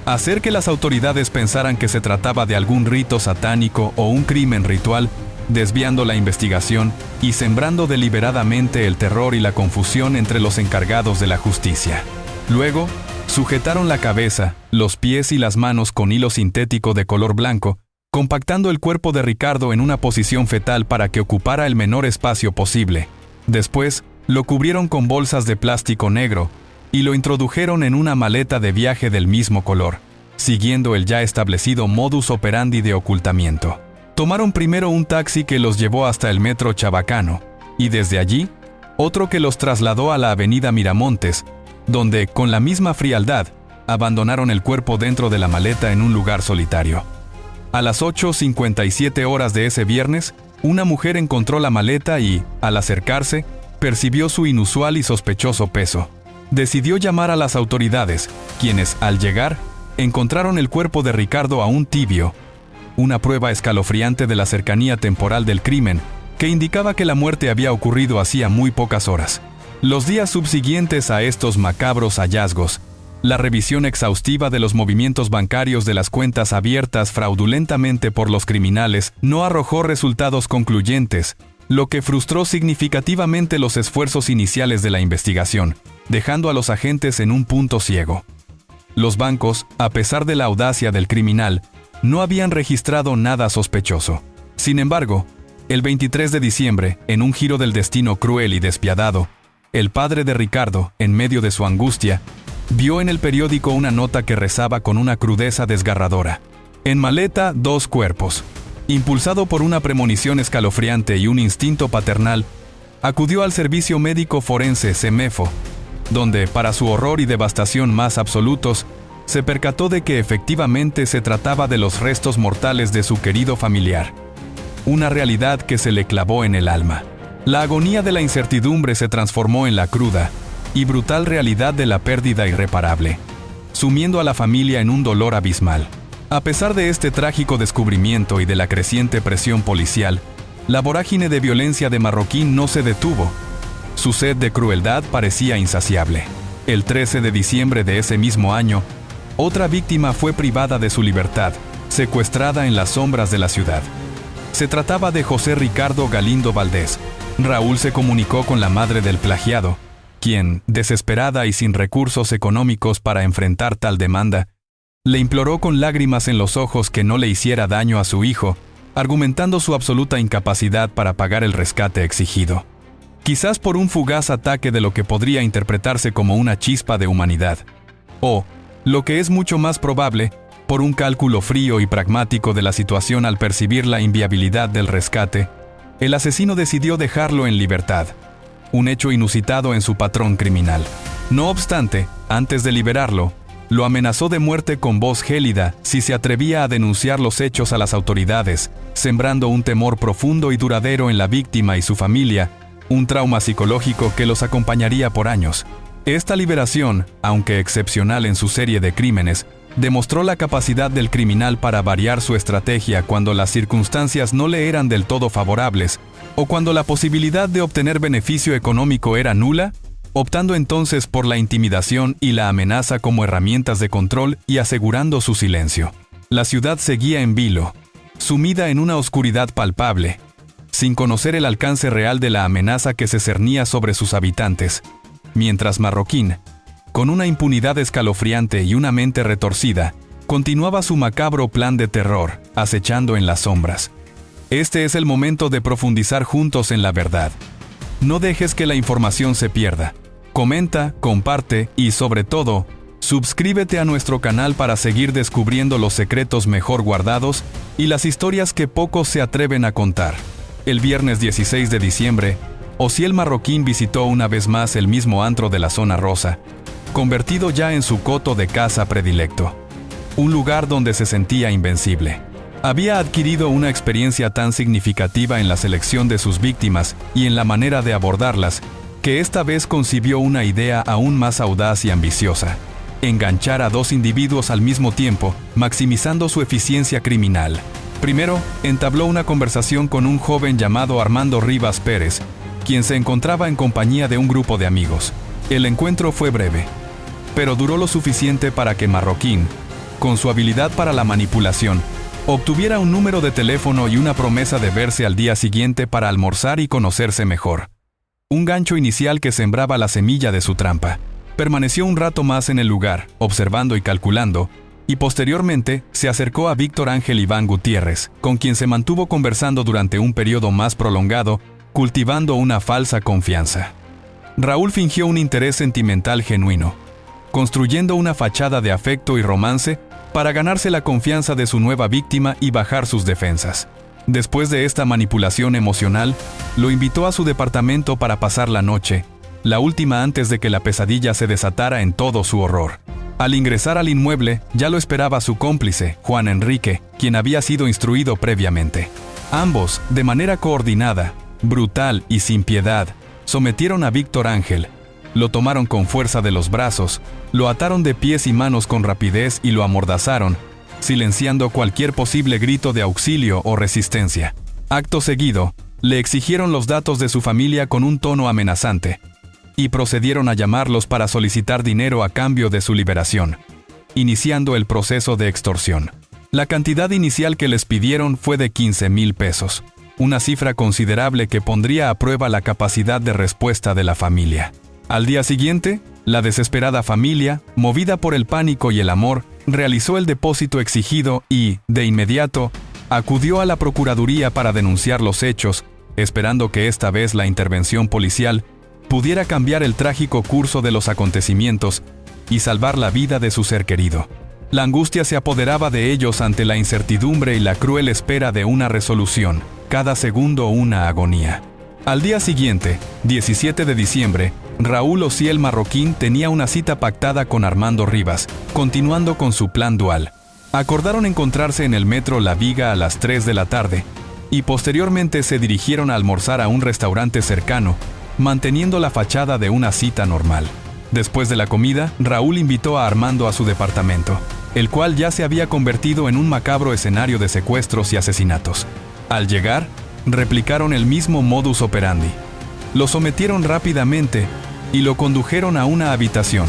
hacer que las autoridades pensaran que se trataba de algún rito satánico o un crimen ritual, desviando la investigación y sembrando deliberadamente el terror y la confusión entre los encargados de la justicia. Luego, sujetaron la cabeza, los pies y las manos con hilo sintético de color blanco, compactando el cuerpo de Ricardo en una posición fetal para que ocupara el menor espacio posible. Después, lo cubrieron con bolsas de plástico negro y lo introdujeron en una maleta de viaje del mismo color, siguiendo el ya establecido modus operandi de ocultamiento. Tomaron primero un taxi que los llevó hasta el metro Chabacano, y desde allí, otro que los trasladó a la avenida Miramontes, donde, con la misma frialdad, abandonaron el cuerpo dentro de la maleta en un lugar solitario. A las 8:57 horas de ese viernes, una mujer encontró la maleta y, al acercarse, percibió su inusual y sospechoso peso. Decidió llamar a las autoridades, quienes, al llegar, encontraron el cuerpo de Ricardo aún tibio, una prueba escalofriante de la cercanía temporal del crimen, que indicaba que la muerte había ocurrido hacía muy pocas horas. Los días subsiguientes a estos macabros hallazgos, la revisión exhaustiva de los movimientos bancarios de las cuentas abiertas fraudulentamente por los criminales no arrojó resultados concluyentes, lo que frustró significativamente los esfuerzos iniciales de la investigación, dejando a los agentes en un punto ciego. Los bancos, a pesar de la audacia del criminal, no habían registrado nada sospechoso. Sin embargo, el 23 de diciembre, en un giro del destino cruel y despiadado, el padre de Ricardo, en medio de su angustia, vio en el periódico una nota que rezaba con una crudeza desgarradora: en maleta, 2 cuerpos. Impulsado por una premonición escalofriante y un instinto paternal, acudió al servicio médico forense CEMEFO, donde, para su horror y devastación más absolutos, se percató de que efectivamente se trataba de los restos mortales de su querido familiar. Una realidad que se le clavó en el alma. La agonía de la incertidumbre se transformó en la cruda y brutal realidad de la pérdida irreparable, sumiendo a la familia en un dolor abismal. A pesar de este trágico descubrimiento y de la creciente presión policial, la vorágine de violencia de Marroquín no se detuvo. Su sed de crueldad parecía insaciable. El 13 de diciembre de ese mismo año, otra víctima fue privada de su libertad, secuestrada en las sombras de la ciudad. Se trataba de José Ricardo Galindo Valdés. Raúl se comunicó con la madre del plagiado, quien, desesperada y sin recursos económicos para enfrentar tal demanda, le imploró con lágrimas en los ojos que no le hiciera daño a su hijo, argumentando su absoluta incapacidad para pagar el rescate exigido. Quizás por un fugaz ataque de lo que podría interpretarse como una chispa de humanidad, o, lo que es mucho más probable, por un cálculo frío y pragmático de la situación al percibir la inviabilidad del rescate, el asesino decidió dejarlo en libertad, un hecho inusitado en su patrón criminal. No obstante, antes de liberarlo, lo amenazó de muerte con voz gélida si se atrevía a denunciar los hechos a las autoridades, sembrando un temor profundo y duradero en la víctima y su familia, un trauma psicológico que los acompañaría por años. Esta liberación, aunque excepcional en su serie de crímenes, demostró la capacidad del criminal para variar su estrategia cuando las circunstancias no le eran del todo favorables o cuando la posibilidad de obtener beneficio económico era nula, optando entonces por la intimidación y la amenaza como herramientas de control y asegurando su silencio. La ciudad seguía en vilo, sumida en una oscuridad palpable, sin conocer el alcance real de la amenaza que se cernía sobre sus habitantes, mientras Marroquín, con una impunidad escalofriante y una mente retorcida, continuaba su macabro plan de terror, acechando en las sombras. Este es el momento de profundizar juntos en la verdad. No dejes que la información se pierda. Comenta, comparte y, sobre todo, suscríbete a nuestro canal para seguir descubriendo los secretos mejor guardados y las historias que pocos se atreven a contar. El viernes 16 de diciembre, Osiel Marroquín visitó una vez más el mismo antro de la Zona Rosa, convertido ya en su coto de caza predilecto. Un lugar donde se sentía invencible. Había adquirido una experiencia tan significativa en la selección de sus víctimas y en la manera de abordarlas, que esta vez concibió una idea aún más audaz y ambiciosa: enganchar a dos individuos al mismo tiempo, maximizando su eficiencia criminal. Primero, entabló una conversación con un joven llamado Armando Rivas Pérez, quien se encontraba en compañía de un grupo de amigos. El encuentro fue breve, pero duró lo suficiente para que Marroquín, con su habilidad para la manipulación, obtuviera un número de teléfono y una promesa de verse al día siguiente para almorzar y conocerse mejor. Un gancho inicial que sembraba la semilla de su trampa. Permaneció un rato más en el lugar, observando y calculando, y posteriormente se acercó a Víctor Ángel Iván Gutiérrez, con quien se mantuvo conversando durante un periodo más prolongado, cultivando una falsa confianza. Raúl fingió un interés sentimental genuino, construyendo una fachada de afecto y romance para ganarse la confianza de su nueva víctima y bajar sus defensas. Después de esta manipulación emocional, lo invitó a su departamento para pasar la noche, la última antes de que la pesadilla se desatara en todo su horror. Al ingresar al inmueble, ya lo esperaba su cómplice, Juan Enrique, quien había sido instruido previamente. Ambos, de manera coordinada, brutal y sin piedad, sometieron a Víctor Ángel. Lo tomaron con fuerza de los brazos, lo ataron de pies y manos con rapidez y lo amordazaron, silenciando cualquier posible grito de auxilio o resistencia. Acto seguido, le exigieron los datos de su familia con un tono amenazante, y procedieron a llamarlos para solicitar dinero a cambio de su liberación, iniciando el proceso de extorsión. La cantidad inicial que les pidieron fue de 15,000 pesos, una cifra considerable que pondría a prueba la capacidad de respuesta de la familia. Al día siguiente, la desesperada familia, movida por el pánico y el amor, realizó el depósito exigido y, de inmediato, acudió a la Procuraduría para denunciar los hechos, esperando que esta vez la intervención policial pudiera cambiar el trágico curso de los acontecimientos y salvar la vida de su ser querido. La angustia se apoderaba de ellos ante la incertidumbre y la cruel espera de una resolución, cada segundo una agonía. Al día siguiente, 17 de diciembre, Raúl Osiel Marroquín tenía una cita pactada con Armando Rivas, continuando con su plan dual. Acordaron encontrarse en el metro La Viga a las 3 de la tarde, y posteriormente se dirigieron a almorzar a un restaurante cercano, manteniendo la fachada de una cita normal. Después de la comida, Raúl invitó a Armando a su departamento, el cual ya se había convertido en un macabro escenario de secuestros y asesinatos. Al llegar, replicaron el mismo modus operandi. Lo sometieron rápidamente y lo condujeron a una habitación,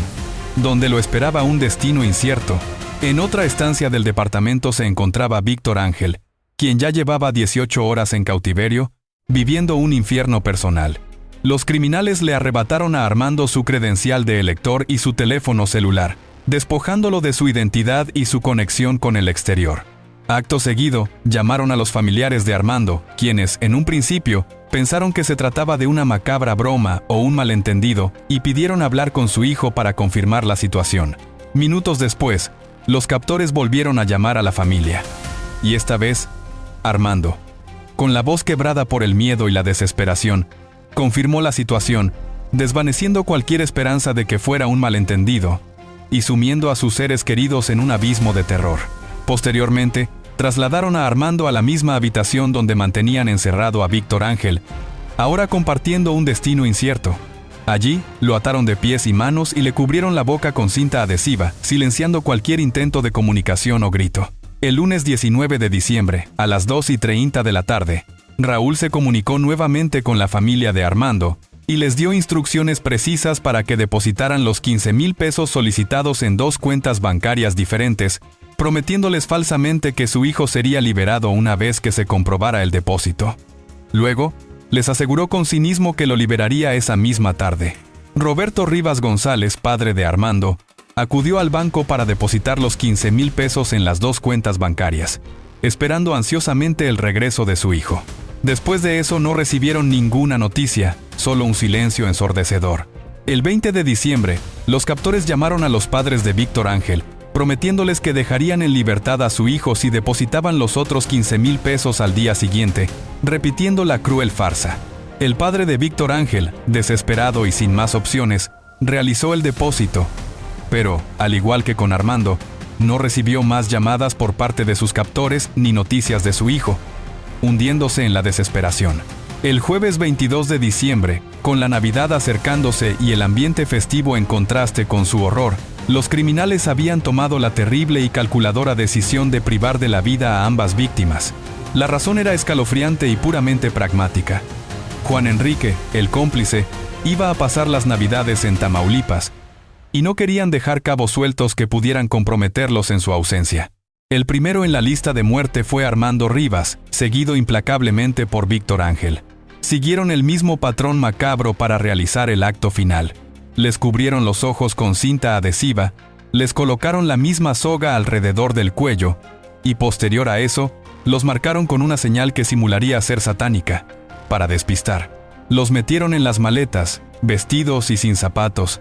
donde lo esperaba un destino incierto. En otra estancia del departamento se encontraba Víctor Ángel, quien ya llevaba 18 horas en cautiverio, viviendo un infierno personal. Los criminales le arrebataron a Armando su credencial de elector y su teléfono celular, despojándolo de su identidad y su conexión con el exterior. Acto seguido, llamaron a los familiares de Armando, quienes, en un principio, pensaron que se trataba de una macabra broma o un malentendido, y pidieron hablar con su hijo para confirmar la situación. Minutos después, los captores volvieron a llamar a la familia. Y esta vez, Armando, con la voz quebrada por el miedo y la desesperación, confirmó la situación, desvaneciendo cualquier esperanza de que fuera un malentendido, y sumiendo a sus seres queridos en un abismo de terror. Posteriormente, trasladaron a Armando a la misma habitación donde mantenían encerrado a Víctor Ángel, ahora compartiendo un destino incierto. Allí, lo ataron de pies y manos y le cubrieron la boca con cinta adhesiva, silenciando cualquier intento de comunicación o grito. El lunes 19 de diciembre, a las 2:30 de la tarde, Raúl se comunicó nuevamente con la familia de Armando y les dio instrucciones precisas para que depositaran los 15,000 pesos solicitados en 2 cuentas bancarias diferentes, prometiéndoles falsamente que su hijo sería liberado una vez que se comprobara el depósito. Luego, les aseguró con cinismo que lo liberaría esa misma tarde. Roberto Rivas González, padre de Armando, acudió al banco para depositar los 15,000 pesos en las 2 cuentas bancarias, esperando ansiosamente el regreso de su hijo. Después de eso no recibieron ninguna noticia, solo un silencio ensordecedor. El 20 de diciembre, los captores llamaron a los padres de Víctor Ángel, prometiéndoles que dejarían en libertad a su hijo si depositaban los otros 15,000 pesos al día siguiente, repitiendo la cruel farsa. El padre de Víctor Ángel, desesperado y sin más opciones, realizó el depósito, pero, al igual que con Armando, no recibió más llamadas por parte de sus captores ni noticias de su hijo, hundiéndose en la desesperación. El jueves 22 de diciembre, con la Navidad acercándose y el ambiente festivo en contraste con su horror, los criminales habían tomado la terrible y calculadora decisión de privar de la vida a ambas víctimas. La razón era escalofriante y puramente pragmática. Juan Enrique, el cómplice, iba a pasar las Navidades en Tamaulipas, y no querían dejar cabos sueltos que pudieran comprometerlos en su ausencia. El primero en la lista de muerte fue Armando Rivas, seguido implacablemente por Víctor Ángel. Siguieron el mismo patrón macabro para realizar el acto final. Les cubrieron los ojos con cinta adhesiva, les colocaron la misma soga alrededor del cuello, y posterior a eso, los marcaron con una señal que simularía ser satánica, para despistar. Los metieron en las maletas, vestidos y sin zapatos,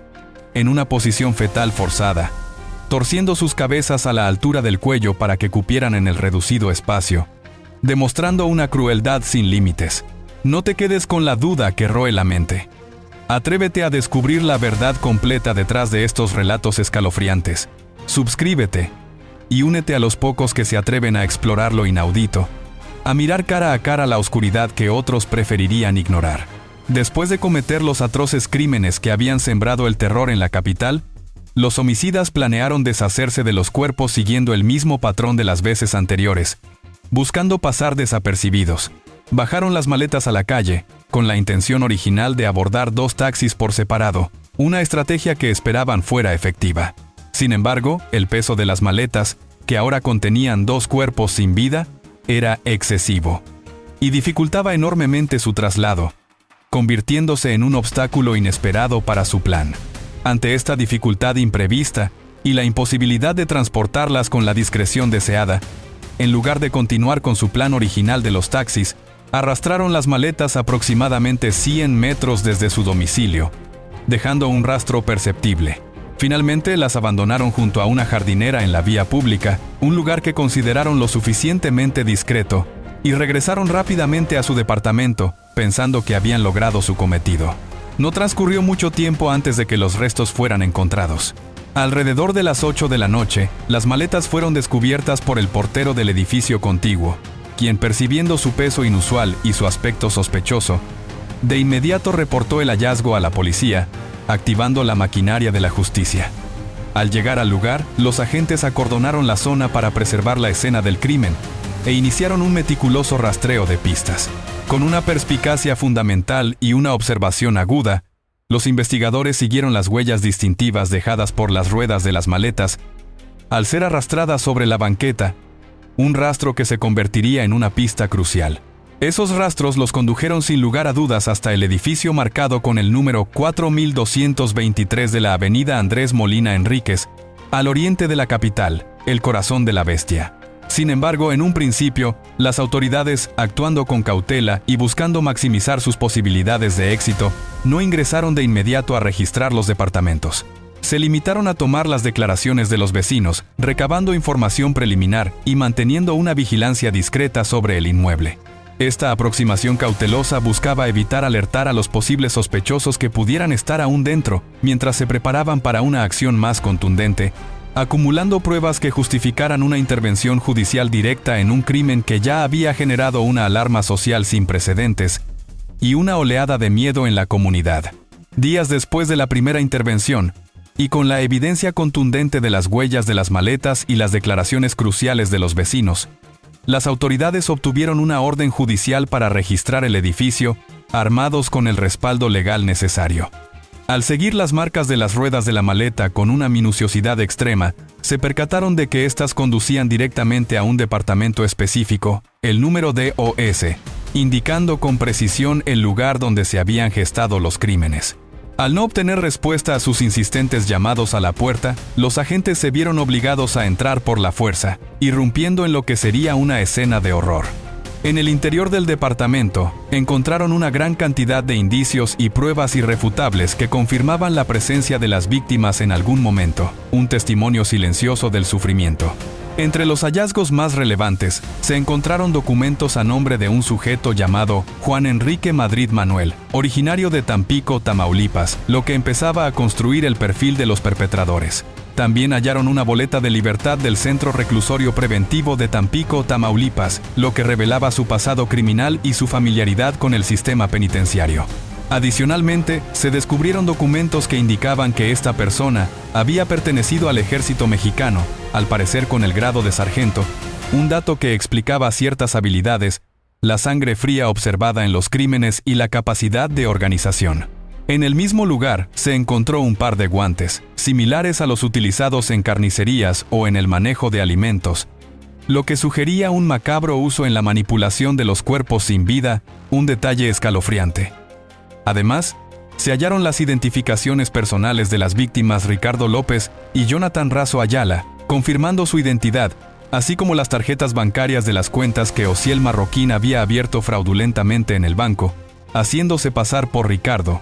en una posición fetal forzada, torciendo sus cabezas a la altura del cuello para que cupieran en el reducido espacio, demostrando una crueldad sin límites. No te quedes con la duda que roe la mente. Atrévete a descubrir la verdad completa detrás de estos relatos escalofriantes. Suscríbete y únete a los pocos que se atreven a explorar lo inaudito, a mirar cara a cara la oscuridad que otros preferirían ignorar. Después de cometer los atroces crímenes que habían sembrado el terror en la capital, los homicidas planearon deshacerse de los cuerpos siguiendo el mismo patrón de las veces anteriores, buscando pasar desapercibidos. Bajaron las maletas a la calle, con la intención original de abordar 2 taxis por separado, una estrategia que esperaban fuera efectiva. Sin embargo, el peso de las maletas, que ahora contenían 2 cuerpos sin vida, era excesivo, y dificultaba enormemente su traslado, convirtiéndose en un obstáculo inesperado para su plan. Ante esta dificultad imprevista y la imposibilidad de transportarlas con la discreción deseada, en lugar de continuar con su plan original de los taxis, arrastraron las maletas aproximadamente 100 metros desde su domicilio, dejando un rastro perceptible. Finalmente las abandonaron junto a una jardinera en la vía pública, un lugar que consideraron lo suficientemente discreto, y regresaron rápidamente a su departamento, pensando que habían logrado su cometido. No transcurrió mucho tiempo antes de que los restos fueran encontrados. Alrededor de las 8 de la noche, las maletas fueron descubiertas por el portero del edificio contiguo, quien, percibiendo su peso inusual y su aspecto sospechoso, de inmediato reportó el hallazgo a la policía, activando la maquinaria de la justicia. Al llegar al lugar, los agentes acordonaron la zona para preservar la escena del crimen e iniciaron un meticuloso rastreo de pistas. Con una perspicacia fundamental y una observación aguda, los investigadores siguieron las huellas distintivas dejadas por las ruedas de las maletas al ser arrastradas sobre la banqueta, un rastro que se convertiría en una pista crucial. Esos rastros los condujeron sin lugar a dudas hasta el edificio marcado con el número 4223 de la avenida Andrés Molina Enríquez, al oriente de la capital, el corazón de la bestia. Sin embargo, en un principio, las autoridades, actuando con cautela y buscando maximizar sus posibilidades de éxito, no ingresaron de inmediato a registrar los departamentos. Se limitaron a tomar las declaraciones de los vecinos, recabando información preliminar y manteniendo una vigilancia discreta sobre el inmueble. Esta aproximación cautelosa buscaba evitar alertar a los posibles sospechosos que pudieran estar aún dentro, mientras se preparaban para una acción más contundente, acumulando pruebas que justificaran una intervención judicial directa en un crimen que ya había generado una alarma social sin precedentes y una oleada de miedo en la comunidad. Días después de la primera intervención, y con la evidencia contundente de las huellas de las maletas y las declaraciones cruciales de los vecinos, las autoridades obtuvieron una orden judicial para registrar el edificio, armados con el respaldo legal necesario. Al seguir las marcas de las ruedas de la maleta con una minuciosidad extrema, se percataron de que éstas conducían directamente a un departamento específico, el número DOS, indicando con precisión el lugar donde se habían gestado los crímenes. Al no obtener respuesta a sus insistentes llamados a la puerta, los agentes se vieron obligados a entrar por la fuerza, irrumpiendo en lo que sería una escena de horror. En el interior del departamento, encontraron una gran cantidad de indicios y pruebas irrefutables que confirmaban la presencia de las víctimas en algún momento, un testimonio silencioso del sufrimiento. Entre los hallazgos más relevantes, se encontraron documentos a nombre de un sujeto llamado Juan Enrique Madrid Manuel, originario de Tampico, Tamaulipas, lo que empezaba a construir el perfil de los perpetradores. También hallaron una boleta de libertad del Centro Reclusorio Preventivo de Tampico, Tamaulipas, lo que revelaba su pasado criminal y su familiaridad con el sistema penitenciario. Adicionalmente, se descubrieron documentos que indicaban que esta persona había pertenecido al ejército mexicano, al parecer con el grado de sargento, un dato que explicaba ciertas habilidades, la sangre fría observada en los crímenes y la capacidad de organización. En el mismo lugar se encontró un par de guantes, similares a los utilizados en carnicerías o en el manejo de alimentos, lo que sugería un macabro uso en la manipulación de los cuerpos sin vida, un detalle escalofriante. Además, se hallaron las identificaciones personales de las víctimas Ricardo López y Jonathan Razo Ayala, confirmando su identidad, así como las tarjetas bancarias de las cuentas que Osiel Marroquín había abierto fraudulentamente en el banco, haciéndose pasar por Ricardo,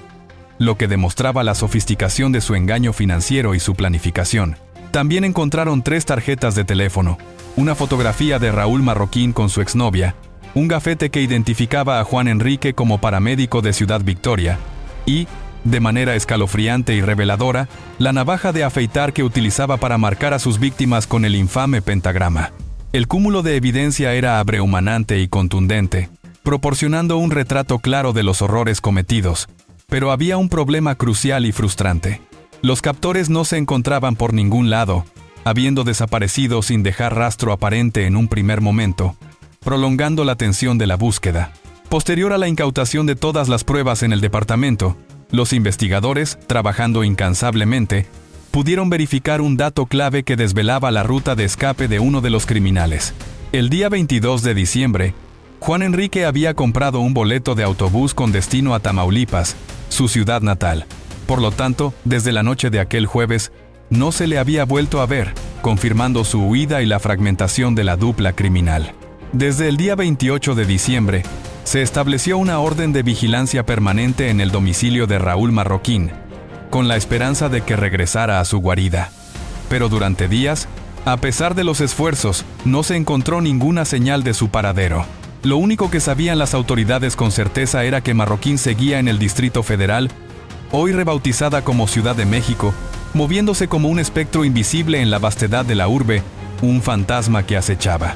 lo que demostraba la sofisticación de su engaño financiero y su planificación. También encontraron 3 tarjetas de teléfono, una fotografía de Raúl Marroquín con su exnovia, un gafete que identificaba a Juan Enrique como paramédico de Ciudad Victoria, y, de manera escalofriante y reveladora, la navaja de afeitar que utilizaba para marcar a sus víctimas con el infame pentagrama. El cúmulo de evidencia era sobrehumanante y contundente, proporcionando un retrato claro de los horrores cometidos, pero había un problema crucial y frustrante. Los captores no se encontraban por ningún lado, habiendo desaparecido sin dejar rastro aparente en un primer momento, prolongando la tensión de la búsqueda. Posterior a la incautación de todas las pruebas en el departamento, los investigadores, trabajando incansablemente, pudieron verificar un dato clave que desvelaba la ruta de escape de uno de los criminales. El día 22 de diciembre, Juan Enrique había comprado un boleto de autobús con destino a Tamaulipas, su ciudad natal. Por lo tanto, desde la noche de aquel jueves, no se le había vuelto a ver, confirmando su huida y la fragmentación de la dupla criminal. Desde el día 28 de diciembre, se estableció una orden de vigilancia permanente en el domicilio de Raúl Marroquín, con la esperanza de que regresara a su guarida. Pero durante días, a pesar de los esfuerzos, no se encontró ninguna señal de su paradero. Lo único que sabían las autoridades con certeza era que Marroquín seguía en el Distrito Federal, hoy rebautizada como Ciudad de México, moviéndose como un espectro invisible en la vastedad de la urbe, un fantasma que acechaba.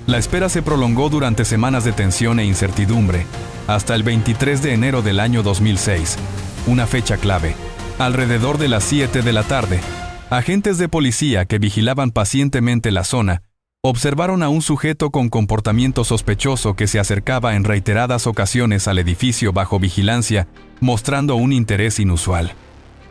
La espera se prolongó durante semanas de tensión e incertidumbre, hasta el 23 de enero del año 2006, una fecha clave. Alrededor de las 7 de la tarde, agentes de policía que vigilaban pacientemente la zona, observaron a un sujeto con comportamiento sospechoso que se acercaba en reiteradas ocasiones al edificio bajo vigilancia, mostrando un interés inusual.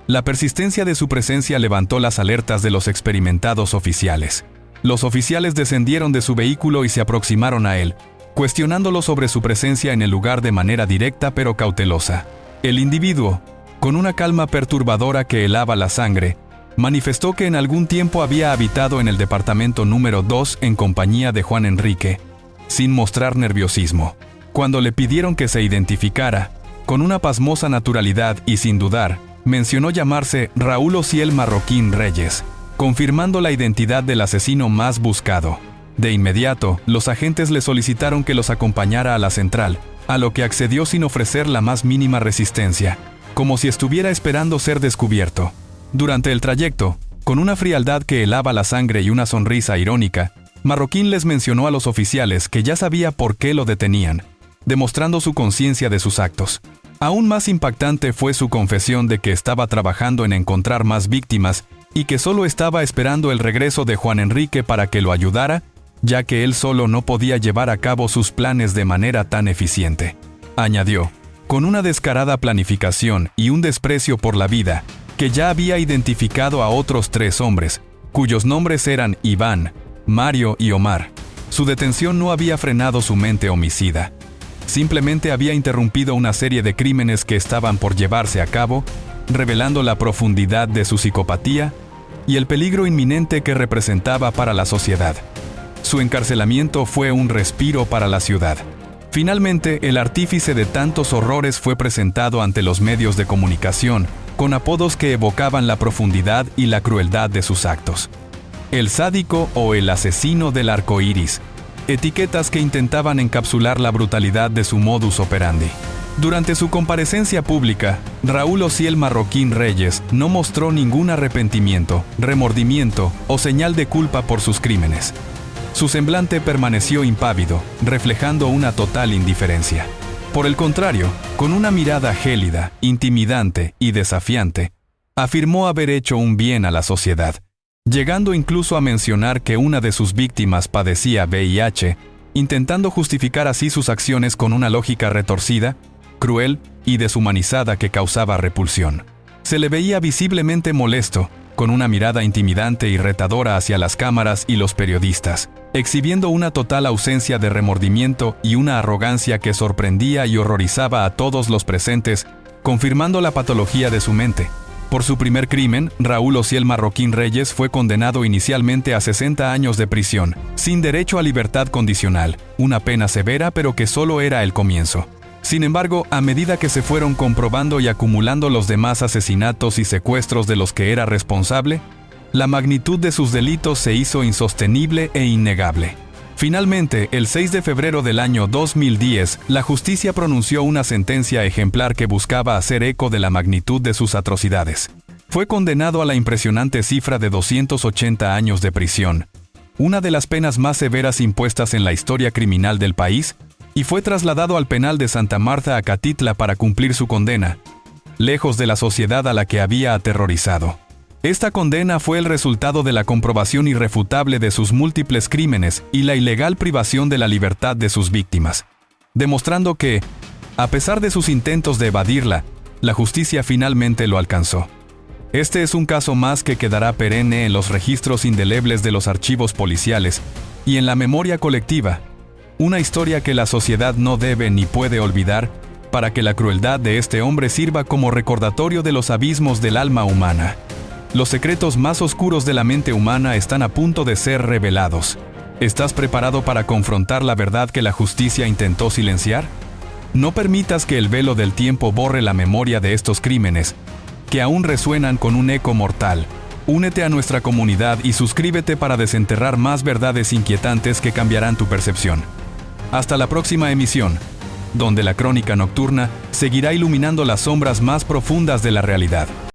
La persistencia de su presencia levantó las alertas de los experimentados oficiales. Los oficiales descendieron de su vehículo y se aproximaron a él, cuestionándolo sobre su presencia en el lugar de manera directa pero cautelosa. El individuo, con una calma perturbadora que helaba la sangre, manifestó que en algún tiempo había habitado en el departamento número 2 en compañía de Juan Enrique, sin mostrar nerviosismo. Cuando le pidieron que se identificara, con una pasmosa naturalidad y sin dudar, mencionó llamarse Raúl Osiel Marroquín Reyes, confirmando la identidad del asesino más buscado. De inmediato, los agentes le solicitaron que los acompañara a la central, a lo que accedió sin ofrecer la más mínima resistencia, como si estuviera esperando ser descubierto. Durante el trayecto, con una frialdad que helaba la sangre y una sonrisa irónica, Marroquín les mencionó a los oficiales que ya sabía por qué lo detenían, demostrando su conciencia de sus actos. Aún más impactante fue su confesión de que estaba trabajando en encontrar más víctimas y que solo estaba esperando el regreso de Juan Enrique para que lo ayudara, ya que él solo no podía llevar a cabo sus planes de manera tan eficiente. Añadió, con una descarada planificación y un desprecio por la vida, que ya había identificado a otros 3 hombres, cuyos nombres eran Iván, Mario y Omar. Su detención no había frenado su mente homicida. Simplemente había interrumpido una serie de crímenes que estaban por llevarse a cabo, revelando la profundidad de su psicopatía y el peligro inminente que representaba para la sociedad. Su encarcelamiento fue un respiro para la ciudad. Finalmente, el artífice de tantos horrores fue presentado ante los medios de comunicación, con apodos que evocaban la profundidad y la crueldad de sus actos. El sádico o el asesino del arco iris, etiquetas que intentaban encapsular la brutalidad de su modus operandi. Durante su comparecencia pública, Raúl Ociel Marroquín Reyes no mostró ningún arrepentimiento, remordimiento o señal de culpa por sus crímenes. Su semblante permaneció impávido, reflejando una total indiferencia. Por el contrario, con una mirada gélida, intimidante y desafiante, afirmó haber hecho un bien a la sociedad, llegando incluso a mencionar que una de sus víctimas padecía VIH, intentando justificar así sus acciones con una lógica retorcida, cruel y deshumanizada que causaba repulsión. Se le veía visiblemente molesto, con una mirada intimidante y retadora hacia las cámaras y los periodistas, exhibiendo una total ausencia de remordimiento y una arrogancia que sorprendía y horrorizaba a todos los presentes, confirmando la patología de su mente. Por su primer crimen, Raúl Ociel Marroquín Reyes fue condenado inicialmente a 60 años de prisión, sin derecho a libertad condicional, una pena severa pero que solo era el comienzo. Sin embargo, a medida que se fueron comprobando y acumulando los demás asesinatos y secuestros de los que era responsable, la magnitud de sus delitos se hizo insostenible e innegable. Finalmente, el 6 de febrero del año 2010, la justicia pronunció una sentencia ejemplar que buscaba hacer eco de la magnitud de sus atrocidades. Fue condenado a la impresionante cifra de 280 años de prisión, una de las penas más severas impuestas en la historia criminal del país, y fue trasladado al penal de Santa Marta, Acatitla, para cumplir su condena, lejos de la sociedad a la que había aterrorizado. Esta condena fue el resultado de la comprobación irrefutable de sus múltiples crímenes y la ilegal privación de la libertad de sus víctimas, demostrando que, a pesar de sus intentos de evadirla, la justicia finalmente lo alcanzó. Este es un caso más que quedará perenne en los registros indelebles de los archivos policiales y en la memoria colectiva, una historia que la sociedad no debe ni puede olvidar, para que la crueldad de este hombre sirva como recordatorio de los abismos del alma humana. Los secretos más oscuros de la mente humana están a punto de ser revelados. ¿Estás preparado para confrontar la verdad que la justicia intentó silenciar? No permitas que el velo del tiempo borre la memoria de estos crímenes, que aún resuenan con un eco mortal. Únete a nuestra comunidad y suscríbete para desenterrar más verdades inquietantes que cambiarán tu percepción. Hasta la próxima emisión, donde la crónica nocturna seguirá iluminando las sombras más profundas de la realidad.